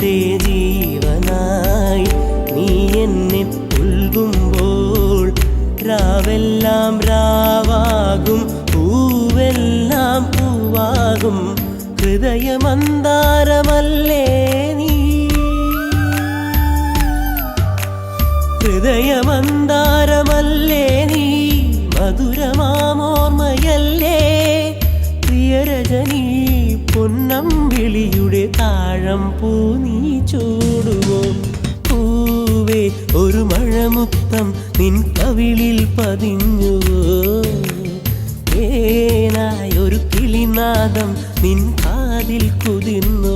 എൻ്റെ ജീവനായി നീ എന്നെ പുൽകുമ്പോൾ രാവെല്ലാം രാവാകും പൂവെല്ലാം പൂവാകും ഹൃദയമന്താരമല്ലേ നീ ഹൃദയമന്താരമല്ലേ നീ മധുരമാമോർമ്മയല്ലേ പ്രിയരജനീ പൊന്നമ്പിളിയുടെ താഴം പൂ നീ ചൂടുവോ പൂവേ ഒരു മഴമുത്തം നിൻ കവിളിൽ പതിഞ്ഞുവോ ഏനായൊരു കിളിനാദം നിൻ കാതിൽ കുതിർന്നു